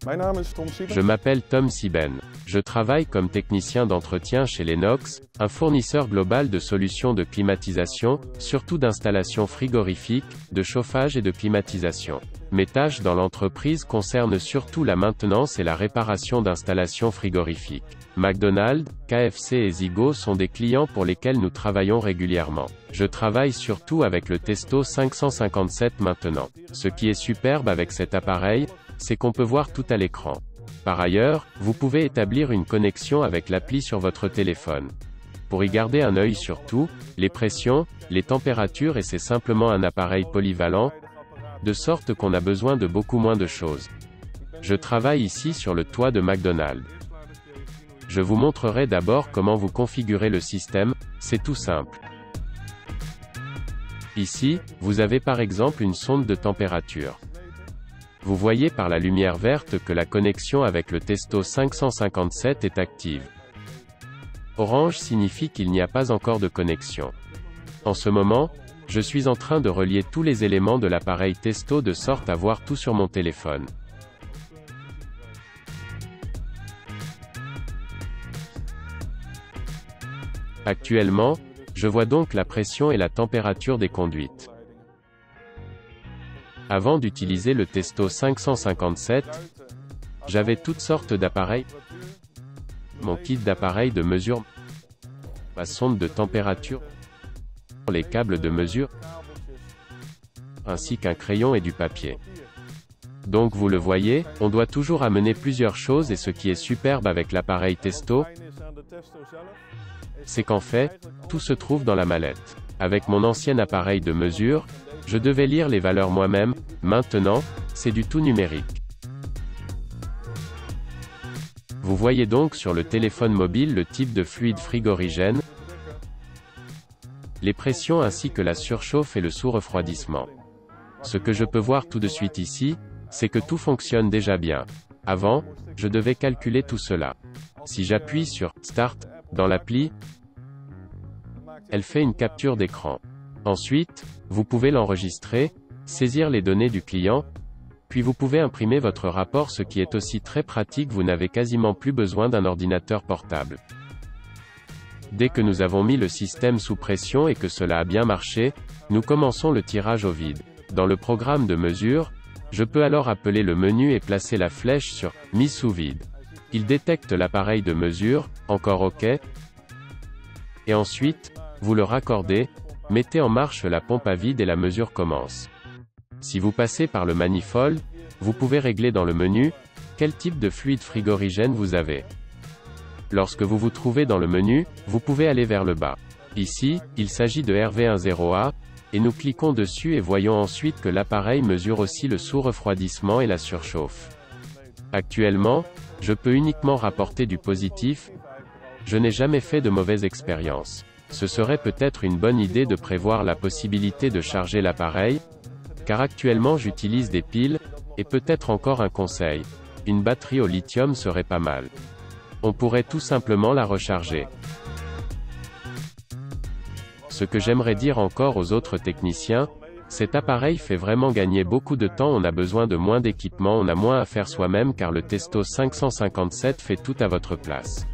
Je m'appelle Tom Siben. Je travaille comme technicien d'entretien chez Lennox, un fournisseur global de solutions de climatisation, surtout d'installations frigorifiques, de chauffage et de climatisation. Mes tâches dans l'entreprise concernent surtout la maintenance et la réparation d'installations frigorifiques. McDonald's, KFC et Ziggo sont des clients pour lesquels nous travaillons régulièrement. Je travaille surtout avec le Testo 557 maintenant. Ce qui est superbe avec cet appareil, c'est qu'on peut voir tout à l'écran. Par ailleurs, vous pouvez établir une connexion avec l'appli sur votre téléphone. Pour y garder un œil sur tout, les pressions, les températures et c'est simplement un appareil polyvalent, de sorte qu'on a besoin de beaucoup moins de choses. Je travaille ici sur le toit de McDonald's. Je vous montrerai d'abord comment vous configurez le système, c'est tout simple. Ici, vous avez par exemple une sonde de température. Vous voyez par la lumière verte que la connexion avec le Testo 557 est active. Orange signifie qu'il n'y a pas encore de connexion. En ce moment, je suis en train de relier tous les éléments de l'appareil Testo de sorte à voir tout sur mon téléphone. Actuellement, je vois donc la pression et la température des conduites. Avant d'utiliser le Testo 557, j'avais toutes sortes d'appareils. Mon kit d'appareils de mesure, ma sonde de température, les câbles de mesure, ainsi qu'un crayon et du papier. Donc vous le voyez, on doit toujours amener plusieurs choses et ce qui est superbe avec l'appareil Testo, c'est qu'en fait, tout se trouve dans la mallette. Avec mon ancien appareil de mesure, je devais lire les valeurs moi-même, maintenant, c'est du tout numérique. Vous voyez donc sur le téléphone mobile le type de fluide frigorigène, les pressions ainsi que la surchauffe et le sous-refroidissement. Ce que je peux voir tout de suite ici, c'est que tout fonctionne déjà bien. Avant, je devais calculer tout cela. Si j'appuie sur « Start » dans l'appli, elle fait une capture d'écran. Ensuite, vous pouvez l'enregistrer, saisir les données du client, puis vous pouvez imprimer votre rapport, ce qui est aussi très pratique, vous n'avez quasiment plus besoin d'un ordinateur portable. Dès que nous avons mis le système sous pression et que cela a bien marché, nous commençons le tirage au vide. Dans le programme de mesure, je peux alors appeler le menu et placer la flèche sur « Mise sous vide ». Il détecte l'appareil de mesure, encore OK, et ensuite, vous le raccordez, mettez en marche la pompe à vide et la mesure commence. Si vous passez par le manifold, vous pouvez régler dans le menu, quel type de fluide frigorigène vous avez. Lorsque vous vous trouvez dans le menu, vous pouvez aller vers le bas. Ici, il s'agit de RV10A, et nous cliquons dessus et voyons ensuite que l'appareil mesure aussi le sous-refroidissement et la surchauffe. Actuellement, je peux uniquement rapporter du positif. Je n'ai jamais fait de mauvaise expérience. Ce serait peut-être une bonne idée de prévoir la possibilité de charger l'appareil, car actuellement j'utilise des piles, et peut-être encore un conseil. Une batterie au lithium serait pas mal. On pourrait tout simplement la recharger. Ce que j'aimerais dire encore aux autres techniciens, cet appareil fait vraiment gagner beaucoup de temps, on a besoin de moins d'équipement, on a moins à faire soi-même car le Testo 557 fait tout à votre place.